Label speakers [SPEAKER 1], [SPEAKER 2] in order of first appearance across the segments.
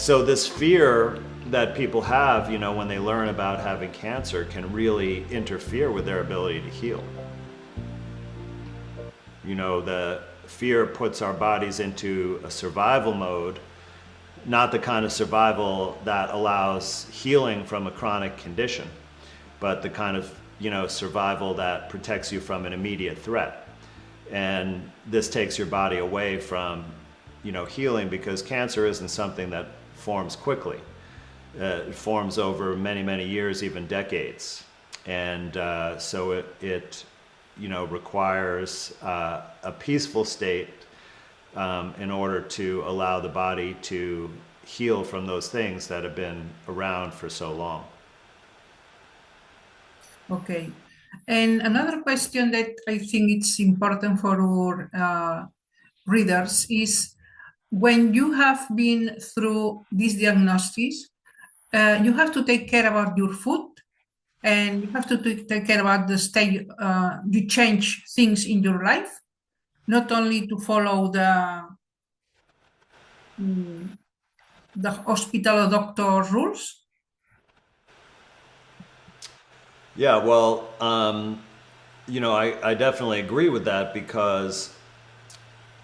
[SPEAKER 1] So this fear that people have, when they learn about having cancer can really interfere with their ability to heal. The fear puts our bodies into a survival mode, not the kind of survival that allows healing from a chronic condition, but the kind of, survival that protects you from an immediate threat. And this takes your body away from, healing, because cancer isn't something that forms quickly. It forms over many, many years, even decades. And so it requires a peaceful state in order to allow the body to heal from those things that have been around for so long.
[SPEAKER 2] Okay. And another question that I think it's important for our readers is when you have been through this diagnosis, you have to take care about your food and you have to take care about the state, you change things in your life, not only to follow mm, the hospital or doctor rules.
[SPEAKER 1] Yeah, well, I definitely agree with that, because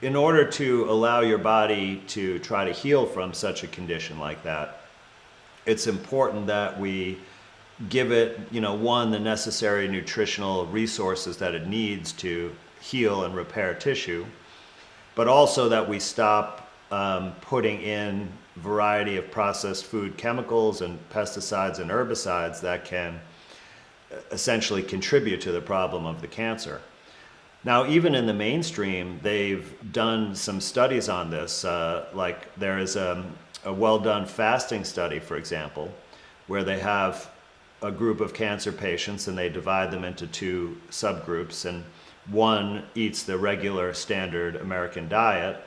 [SPEAKER 1] in order to allow your body to try to heal from such a condition like that, it's important that we give it, one, the necessary nutritional resources that it needs to heal and repair tissue, but also that we stop putting in variety of processed food chemicals and pesticides and herbicides that can essentially contribute to the problem of the cancer. Now, even in the mainstream, they've done some studies on this. Like there is a well-done fasting study, for example, where they have a group of cancer patients and they divide them into two subgroups, and one eats the regular standard American diet,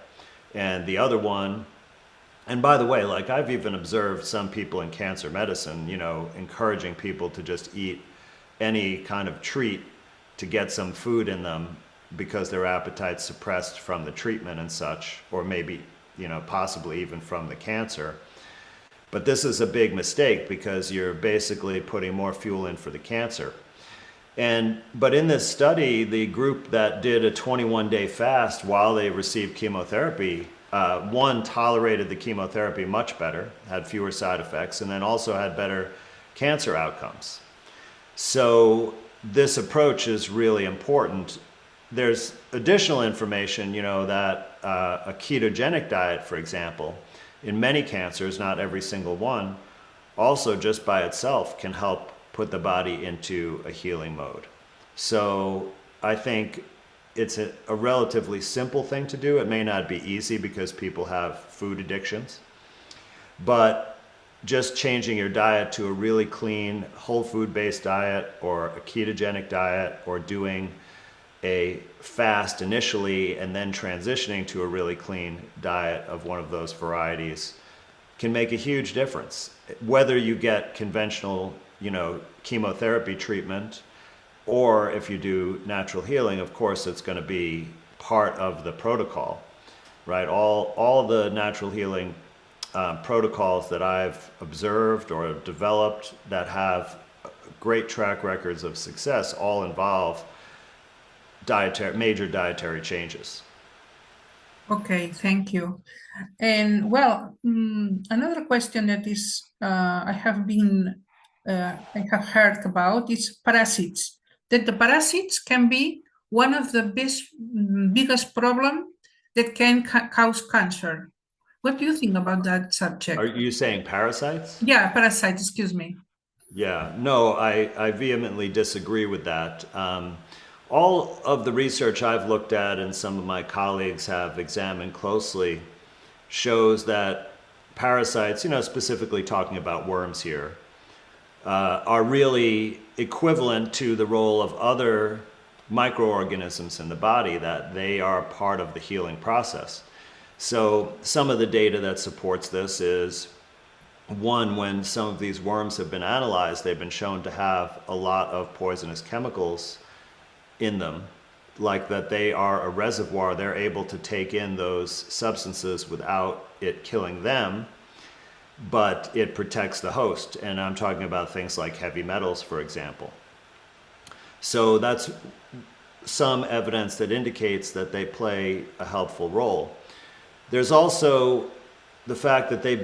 [SPEAKER 1] and the other one, and by the way, like I've even observed some people in cancer medicine, encouraging people to just eat any kind of treat to get some food in them because their appetite's suppressed from the treatment and such, or maybe, possibly even from the cancer. But this is a big mistake because you're basically putting more fuel in for the cancer. But in this study, the group that did a 21-day fast while they received chemotherapy, one tolerated the chemotherapy much better, had fewer side effects, and then also had better cancer outcomes. So this approach is really important. There's additional information, that a ketogenic diet, for example, in many cancers, not every single one, also just by itself can help put the body into a healing mode. So I think it's a relatively simple thing to do. It may not be easy because people have food addictions, but just changing your diet to a really clean, whole food based diet or a ketogenic diet, or doing a fast initially and then transitioning to a really clean diet of one of those varieties can make a huge difference. Whether you get conventional, chemotherapy treatment, or if you do natural healing, of course, it's going to be part of the protocol, right? All the natural healing protocols that I've observed or developed that have great track records of success all involve major dietary changes.
[SPEAKER 2] Okay, thank you. And well, another question that is I have heard about is parasites. That the parasites can be one of the biggest problem that can cause cancer. What do you think about that
[SPEAKER 1] Are
[SPEAKER 2] subject?
[SPEAKER 1] you saying parasites?
[SPEAKER 2] Yeah, parasites. Excuse me.
[SPEAKER 1] Yeah, no, I vehemently disagree with that. All of the research I've looked at and some of my colleagues have examined closely shows that parasites, specifically talking about worms here, are really equivalent to the role of other microorganisms in the body, that they are part of the healing process. So some of the data that supports this is, one, when some of these worms have been analyzed, they've been shown to have a lot of poisonous chemicals in them, like that they are a reservoir. They're able to take in those substances without it killing them. but it protects the host. And I'm talking about things like heavy metals, for example. So that's some evidence that indicates that they play a helpful role. There's also the fact that they've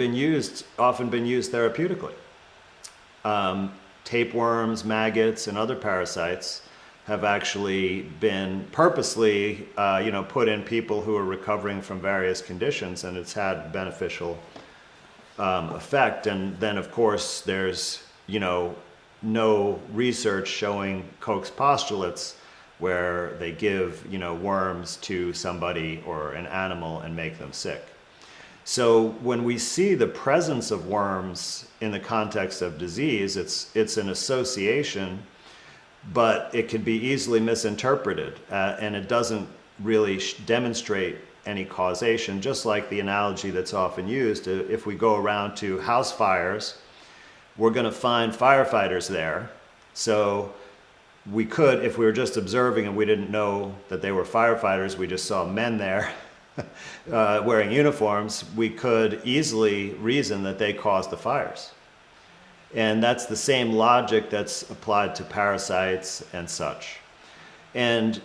[SPEAKER 1] often been used therapeutically. Tapeworms, maggots, and other parasites have actually been purposely, put in people who are recovering from various conditions, and it's had beneficial effect. And then, of course, there's, no research showing Koch's postulates where they give, worms to somebody or an animal and make them sick. So when we see the presence of worms in the context of disease, it's an association, but it can be easily misinterpreted, and it doesn't really demonstrate any causation, just like the analogy that's often used. If we go around to house fires, we're going to find firefighters there. So we could, if we were just observing and we didn't know that they were firefighters, we just saw men there wearing uniforms, we could easily reason that they caused the fires. And that's the same logic that's applied to parasites and such. And,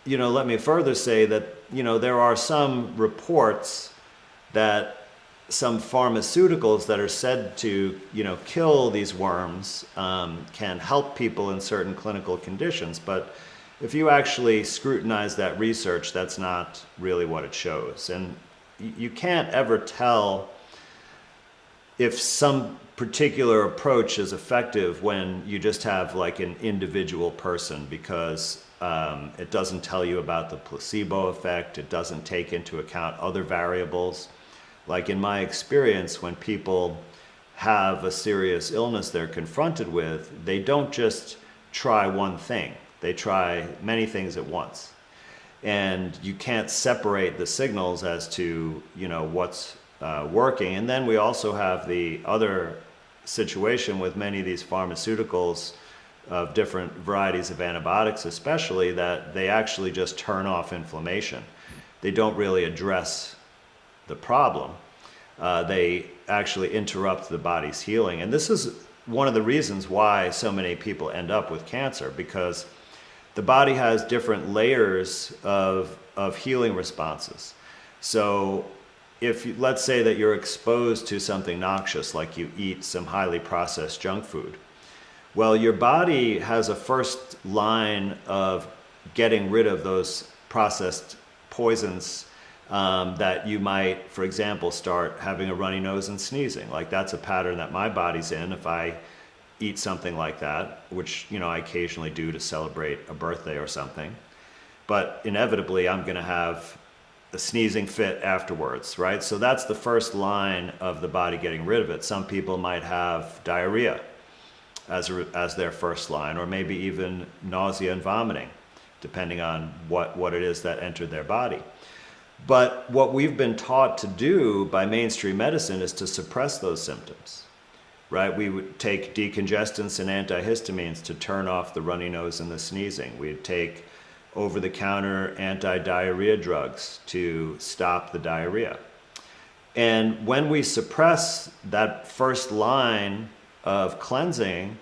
[SPEAKER 1] let me further say that, there are some reports that some pharmaceuticals that are said to, kill these worms can help people in certain clinical conditions. But if you actually scrutinize that research, that's not really what it shows. And you can't ever tell if some particular approach is effective when you just have like an individual person, because it doesn't tell you about the placebo effect. It doesn't take into account other variables. Like in my experience, when people have a serious illness they're confronted with, they don't just try one thing. They try many things at once. And you can't separate the signals as to, what's working. And then we also have the other situation with many of these pharmaceuticals of different varieties of antibiotics, especially, that they actually just turn off inflammation. They don't really address the problem. They actually interrupt the body's healing. And this is one of the reasons why so many people end up with cancer, because the body has different layers of healing responses. So if let's say that you're exposed to something noxious, like you eat some highly processed junk food, well, your body has a first line of getting rid of those processed poisons that you might, for example, start having a runny nose and sneezing. Like that's a pattern that my body's in if I eat something like that, which, I occasionally do to celebrate a birthday or something. But inevitably, I'm going to have a sneezing fit afterwards, right? So that's the first line of the body getting rid of it. Some people might have diarrhea as their first line, or maybe even nausea and vomiting, depending on what it is that entered their body. But what we've been taught to do by mainstream medicine is to suppress those symptoms, right? We would take decongestants and antihistamines to turn off the runny nose and the sneezing. We'd take over-the-counter anti-diarrhea drugs to stop the diarrhea. And when we suppress that first line of cleansing,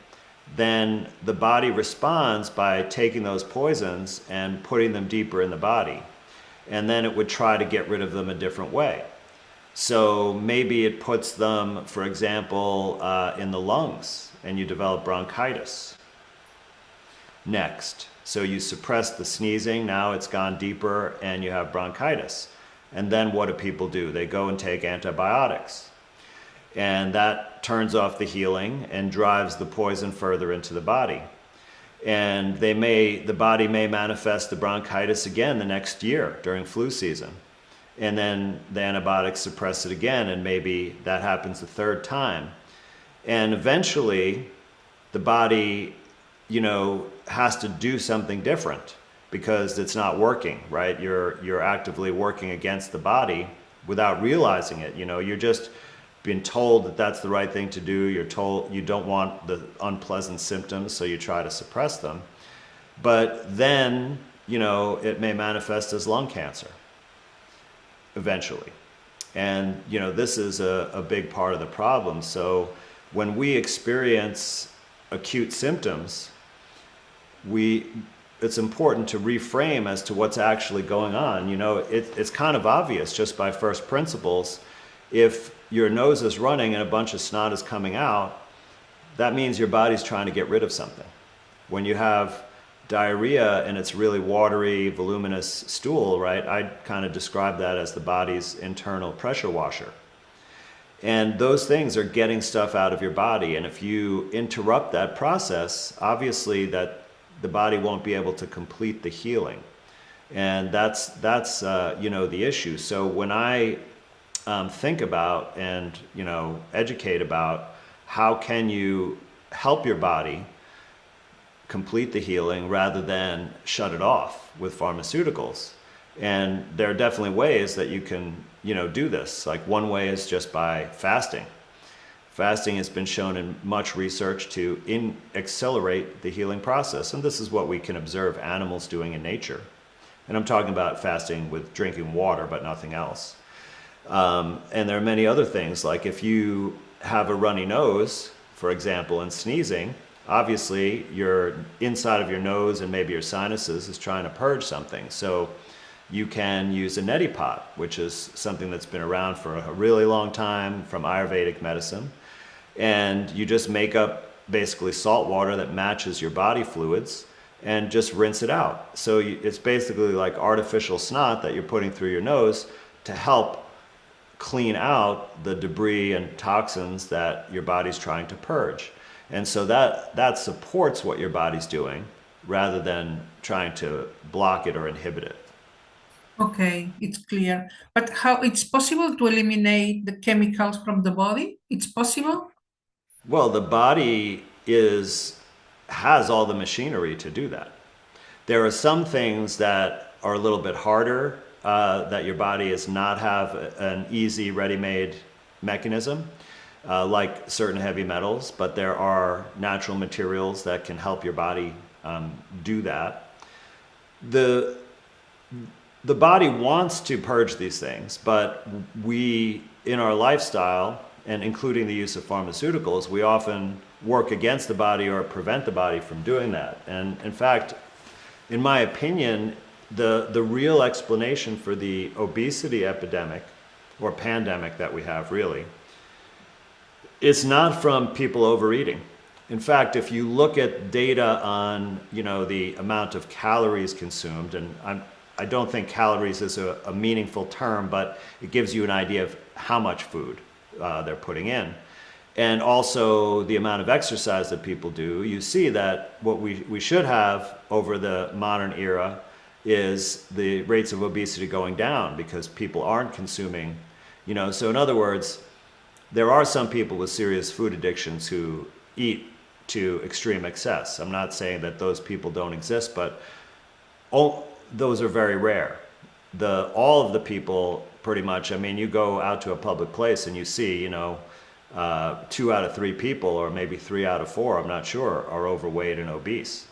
[SPEAKER 1] then the body responds by taking those poisons and putting them deeper in the body. And then it would try to get rid of them a different way. So maybe it puts them, for example, in the lungs, and you develop bronchitis. Next, so you suppress the sneezing, now it's gone deeper and you have bronchitis. And then what do people do? They go and take antibiotics. And that turns off the healing and drives the poison further into the body. And the body may manifest the bronchitis again the next year during flu season. And then the antibiotics suppress it again, and maybe that happens the third time. And eventually, the body, has to do something different because it's not working, right? You're actively working against the body without realizing it. You're just being told that that's the right thing to do. You're told you don't want the unpleasant symptoms, so you try to suppress them. But then, it may manifest as lung cancer eventually. And, this is a big part of the problem. So when we experience acute symptoms, it's important to reframe as to what's actually going on. It's kind of obvious just by first principles. If your nose is running and a bunch of snot is coming out, that means your body's trying to get rid of something. When you have diarrhea and it's really watery, voluminous stool, right? I kind of describe that as the body's internal pressure washer. And those things are getting stuff out of your body. And if you interrupt that process, obviously that the body won't be able to complete the healing. And that's the issue. So when I think about and, educate about how can you help your body complete the healing rather than shut it off with pharmaceuticals. And there are definitely ways that you can, do this. Like one way is just by fasting. Fasting has been shown in much research to accelerate the healing process. And this is what we can observe animals doing in nature. And I'm talking about fasting with drinking water, but nothing else. And there are many other things, like if you have a runny nose, for example, and sneezing, obviously your inside of your nose and maybe your sinuses is trying to purge something. So you can use a neti pot, which is something that's been around for a really long time from Ayurvedic medicine. And you just make up basically salt water that matches your body fluids and just rinse it out. So it's basically like artificial snot that you're putting through your nose to help clean out the debris and toxins that your body's trying to purge. And so that supports what your body's doing rather than trying to block it or inhibit it.
[SPEAKER 2] Okay, it's clear. But how it's possible to eliminate the chemicals from the body? It's possible?
[SPEAKER 1] Well, the body has all the machinery to do that. There are some things that are a little bit harder, that your body does not have an easy, ready-made mechanism, like certain heavy metals, but there are natural materials that can help your body do that. The body wants to purge these things, but we, in our lifestyle, and including the use of pharmaceuticals, we often work against the body or prevent the body from doing that. And in fact, in my opinion, the real explanation for the obesity epidemic or pandemic that we have really, it's not from people overeating. In fact, if you look at data on, the amount of calories consumed, and I don't think calories is a meaningful term, but it gives you an idea of how much food they're putting in. And also the amount of exercise that people do, you see that what we should have over the modern era is the rates of obesity going down because people aren't consuming, so in other words, there are some people with serious food addictions who eat to extreme excess. I'm not saying that those people don't exist, but those are very rare. All of the people pretty much, you go out to a public place and you see, 2 out of 3 people, or maybe 3 out of 4, I'm not sure, are overweight and obese.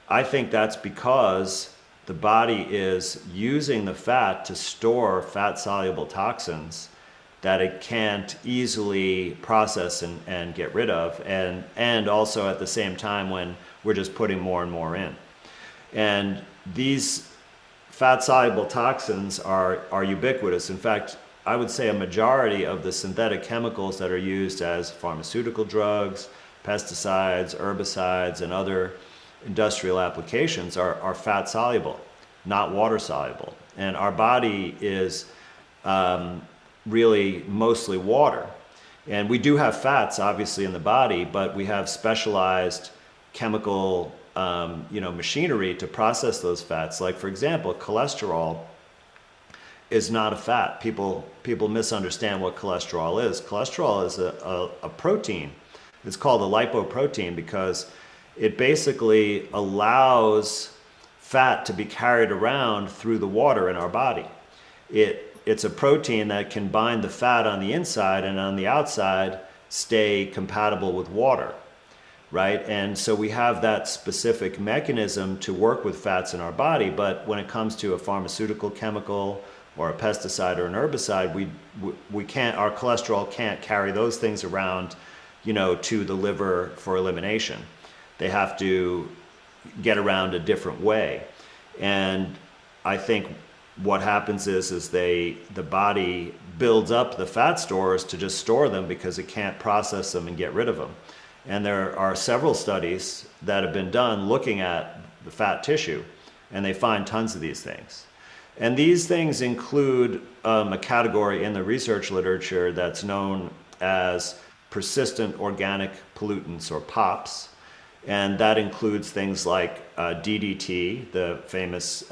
[SPEAKER 1] I think that's because the body is using the fat to store fat-soluble toxins that it can't easily process and get rid of, and also at the same time when we're just putting more and more in. And these fat-soluble toxins are ubiquitous. In fact, I would say a majority of the synthetic chemicals that are used as pharmaceutical drugs, pesticides, herbicides, and other industrial applications are fat-soluble, not water-soluble. And our body is really mostly water. And we do have fats, obviously, in the body, but we have specialized chemical machinery to process those fats. Like, for example, cholesterol is not a fat. People misunderstand what cholesterol is. Cholesterol is a protein. It's called a lipoprotein because it basically allows fat to be carried around through the water in our body. It's a protein that can bind the fat on the inside and on the outside stay compatible with water, right? And so we have that specific mechanism to work with fats in our body, but when it comes to a pharmaceutical chemical or a pesticide or an herbicide, we can't, our cholesterol can't carry those things around, to the liver for elimination. They have to get around a different way. And I think what happens is the body builds up the fat stores to just store them because it can't process them and get rid of them. And there are several studies that have been done looking at the fat tissue, and they find tons of these things. And these things include a category in the research literature that's known as persistent organic pollutants, or POPs. And that includes things like DDT, the famous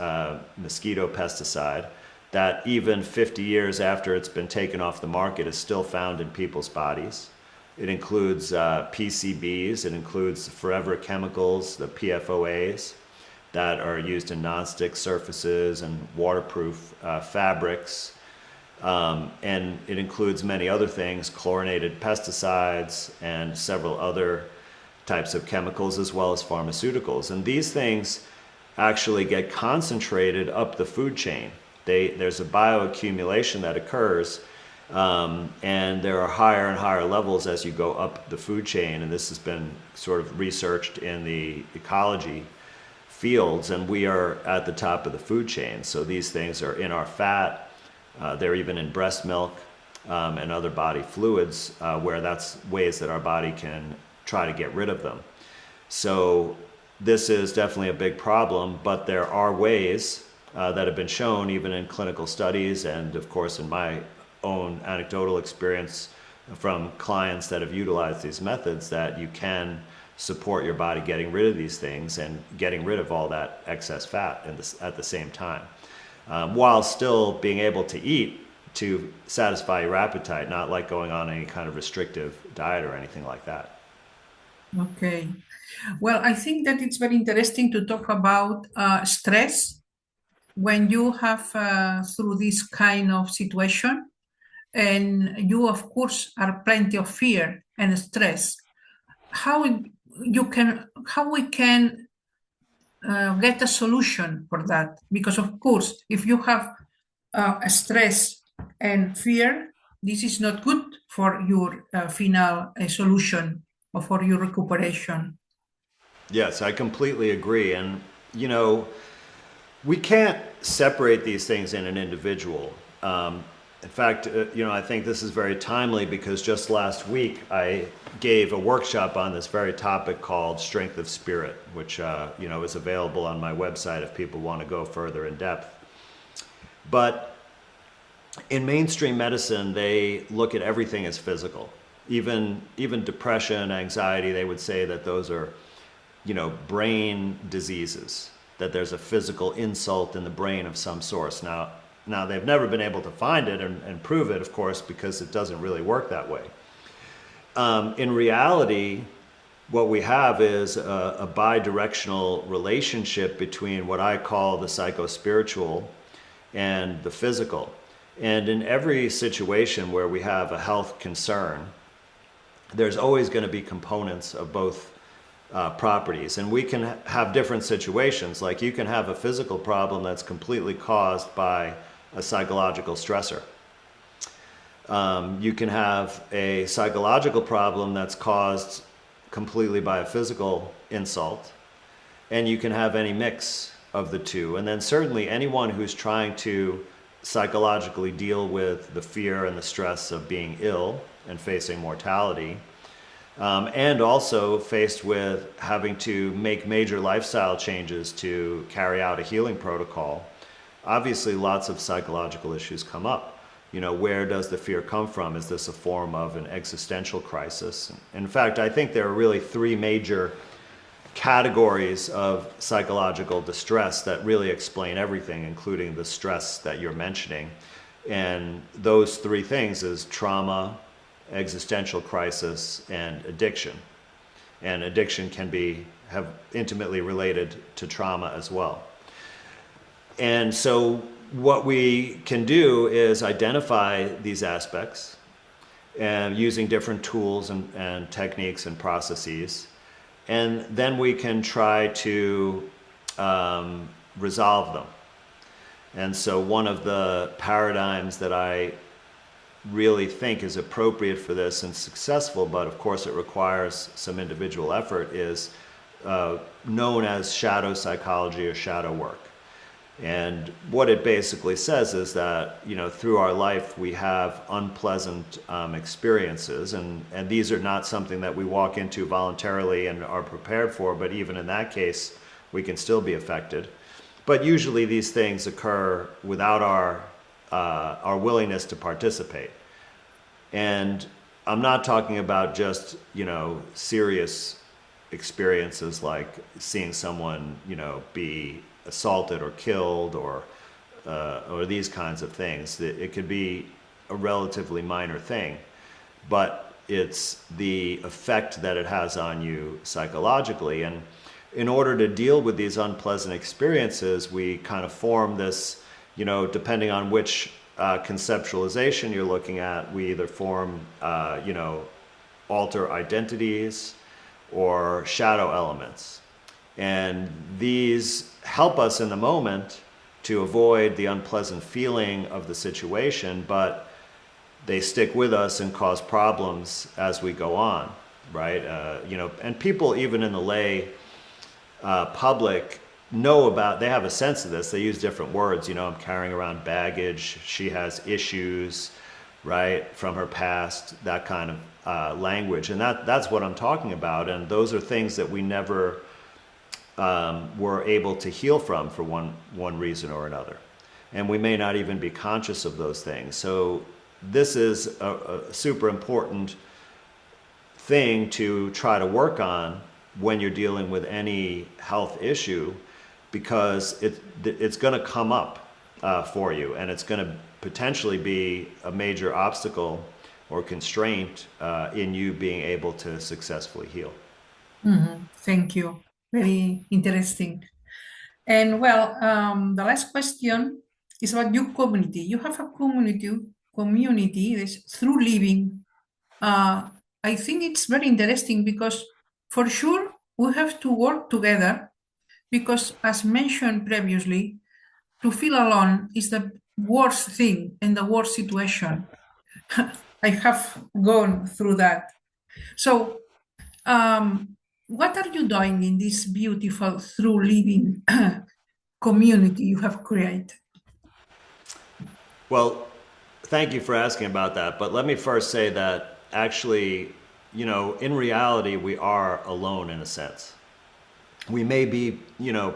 [SPEAKER 1] mosquito pesticide, that even 50 years after it's been taken off the market is still found in people's bodies. It includes PCBs, it includes forever chemicals, the PFOAs, that are used in nonstick surfaces and waterproof fabrics. And it includes many other things, chlorinated pesticides and several other types of chemicals, as well as pharmaceuticals. And these things actually get concentrated up the food chain. There's a bioaccumulation that occurs, and there are higher and higher levels as you go up the food chain. And this has been sort of researched in the ecology fields, and we are at the top of the food chain. So these things are in our fat, they're even in breast milk and other body fluids, where that's ways that our body can try to get rid of them. So this is definitely a big problem, but there are ways that have been shown even in clinical studies, and of course in my own anecdotal experience from clients that have utilized these methods, that you can support your body getting rid of these things and getting rid of all that excess fat at the same time, while still being able to eat to satisfy your appetite, not like going on any kind of restrictive diet or anything like that.
[SPEAKER 2] Okay. Well, I think that it's very interesting to talk about stress when you have through this kind of situation, and you, of course, are plenty of fear and stress. How we can get a solution for that? Because of course, if you have stress and fear, this is not good for your final solution or for your recuperation.
[SPEAKER 1] Yes, I completely agree. And, we can't separate these things in an individual. In fact, I think this is very timely because just last week I gave a workshop on this very topic called Strength of Spirit, which, is available on my website if people want to go further in depth. But in mainstream medicine, they look at everything as physical. Even depression, anxiety, they would say that those are, brain diseases, that there's a physical insult in the brain of some source. Now they've never been able to find it and prove it, of course, because it doesn't really work that way. In reality, what we have is a bi-directional relationship between what I call the psycho-spiritual and the physical. And in every situation where we have a health concern, there's always going to be components of both properties. And we can have different situations. Like you can have a physical problem that's completely caused by a psychological stressor. You can have a psychological problem that's caused completely by a physical insult. And you can have any mix of the two. And then certainly anyone who's trying to psychologically deal with the fear and the stress of being ill and facing mortality, and also faced with having to make major lifestyle changes to carry out a healing protocol, obviously lots of psychological issues come up. Where does the fear come from? Is this a form of an existential crisis? In fact, I think there are really three major categories of psychological distress that really explain everything, including the stress that you're mentioning. And those three things is trauma, existential crisis, and addiction. And addiction can have intimately related to trauma as well. And so what we can do is identify these aspects and using different tools and techniques and processes. And then we can try to resolve them. And so one of the paradigms that I really think is appropriate for this and successful, but of course it requires some individual effort, is known as shadow psychology or shadow work. And what it basically says is that, through our life we have unpleasant experiences, and these are not something that we walk into voluntarily and are prepared for, but even in that case, we can still be affected. But usually these things occur without our willingness to participate. And I'm not talking about just, serious experiences like seeing someone, be assaulted or killed or these kinds of things. It could be a relatively minor thing, but it's the effect that it has on you psychologically. And in order to deal with these unpleasant experiences, we kind of form this, depending on which conceptualization you're looking at, we either form, alter identities or shadow elements. And these help us in the moment to avoid the unpleasant feeling of the situation, but they stick with us and cause problems as we go on, right? And people even in the lay public they have a sense of this. They use different words. I'm carrying around baggage. She has issues, right, from her past, that kind of language. And that's what I'm talking about. And those are things that we never were able to heal from for one reason or another. And we may not even be conscious of those things. So this is a super important thing to try to work on when you're dealing with any health issue, because it's going to come up for you, and it's going to potentially be a major obstacle or constraint in you being able to successfully heal.
[SPEAKER 2] Thank you. Very interesting. And well, the last question is about your community. You have a community that's through living. I think it's very interesting because for sure we have to work together because, as mentioned previously, to feel alone is the worst thing and the worst situation. I have gone through that. So, what are you doing in this beautiful through living community you have created?
[SPEAKER 1] Well, thank you for asking about that. But let me first say that actually, in reality, we are alone in a sense. We may be,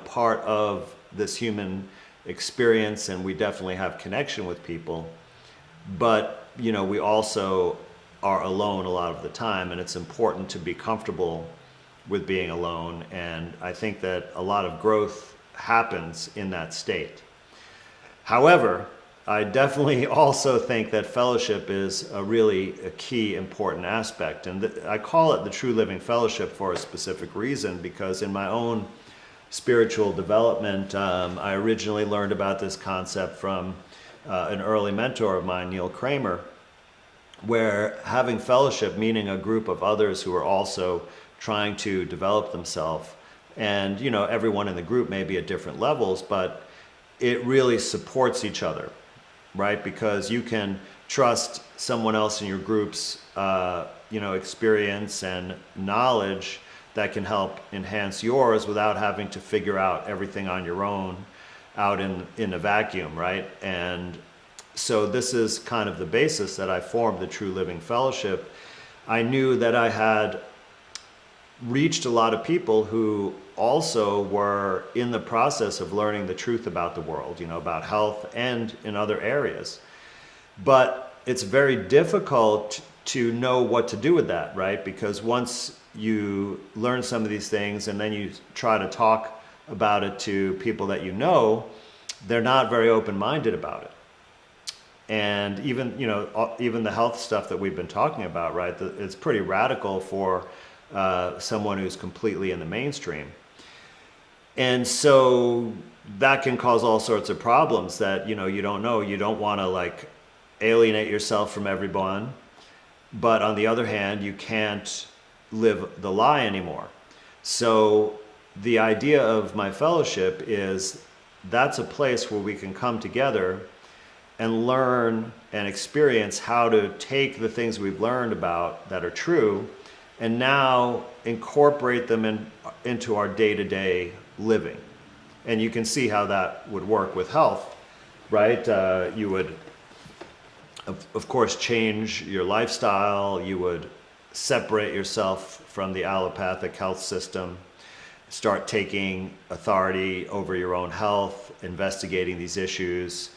[SPEAKER 1] part of this human experience, and we definitely have connection with people, but, we also are alone a lot of the time, and it's important to be comfortable with being alone. And I think that a lot of growth happens in that state. However, I definitely also think that fellowship is a key important aspect. And I call it the True Living Fellowship for a specific reason, because in my own spiritual development, I originally learned about this concept from an early mentor of mine, Neil Kramer, where having fellowship, meaning a group of others who are also trying to develop themselves, and everyone in the group may be at different levels, but it really supports each other, right? Because you can trust someone else in your group's experience and knowledge that can help enhance yours without having to figure out everything on your own out in a vacuum, right? And so this is kind of the basis that I formed the True Living Fellowship. I knew that I had reached a lot of people who also were in the process of learning the truth about the world, about health and in other areas. But it's very difficult to know what to do with that, right? Because once you learn some of these things and then you try to talk about it to people that they're not very open-minded about it. And even the health stuff that we've been talking about, right? It's pretty radical for someone who's completely in the mainstream. And so that can cause all sorts of problems that, you don't know. You don't want to alienate yourself from everyone. But on the other hand, you can't live the lie anymore. So the idea of my fellowship is that's a place where we can come together and learn and experience how to take the things we've learned about that are true and now incorporate them into our day-to-day living. And you can see how that would work with health, right? You would, of course, change your lifestyle. You would separate yourself from the allopathic health system, start taking authority over your own health, investigating these issues,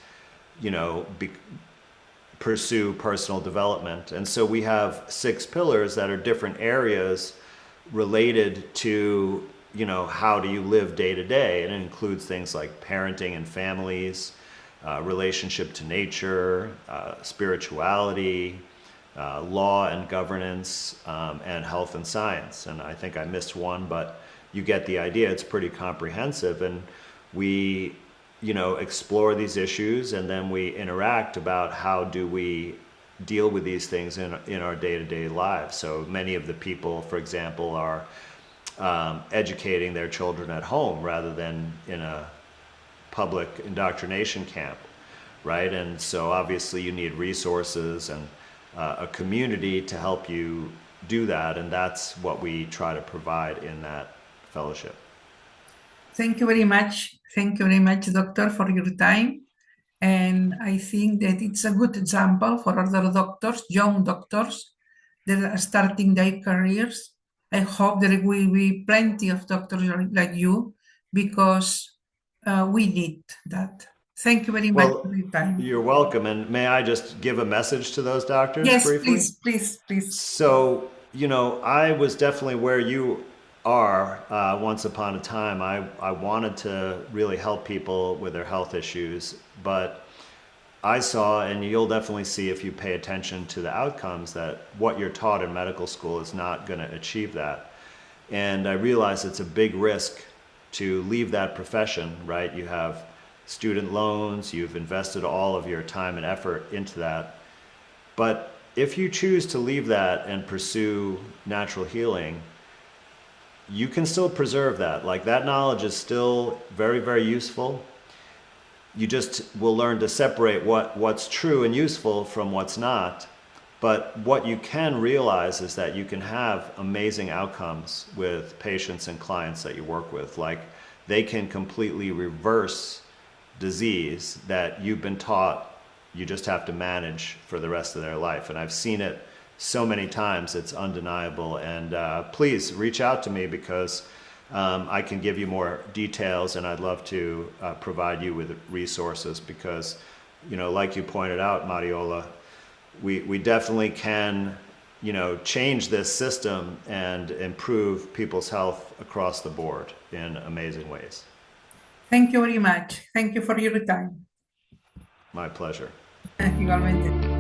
[SPEAKER 1] pursue personal development. And so we have 6 pillars that are different areas related to, how do you live day to day? And it includes things like parenting and families, relationship to nature, spirituality, law and governance, and health and science. And I think I missed one, but you get the idea. It's pretty comprehensive. And we, explore these issues, and then we interact about how do we deal with these things in our day-to-day lives. So many of the people, for example, are educating their children at home rather than in a public indoctrination camp, right? And so obviously you need resources and a community to help you do that, and that's what we try to provide in that fellowship.
[SPEAKER 2] Thank you very much. Thank you very much, Doctor, for your time. And I think that it's a good example for other doctors, young doctors that are starting their careers. I hope there will be plenty of doctors like you, because we need that. Thank you very much for your time.
[SPEAKER 1] You're welcome. And may I just give a message to those doctors
[SPEAKER 2] Yes,
[SPEAKER 1] briefly?
[SPEAKER 2] please.
[SPEAKER 1] So, I was definitely where you are once upon a time. I wanted to really help people with their health issues, but I saw, and you'll definitely see if you pay attention to the outcomes, that what you're taught in medical school is not going to achieve that. And I realize it's a big risk to leave that profession, right? You have student loans, you've invested all of your time and effort into that. But if you choose to leave that and pursue natural healing, you can still preserve that. Like, that knowledge is still very, very useful. You just will learn to separate what's true and useful from what's not. But what you can realize is that you can have amazing outcomes with patients and clients that you work with. Like, they can completely reverse disease that you've been taught you just have to manage for the rest of their life. And I've seen it so many times, it's undeniable. And please reach out to me, because I can give you more details, and I'd love to provide you with resources, because, like you pointed out, Mariola, we definitely can, change this system and improve people's health across the board in amazing ways.
[SPEAKER 2] Thank you very much. Thank you for your time.
[SPEAKER 1] My pleasure.
[SPEAKER 2] Igualmente.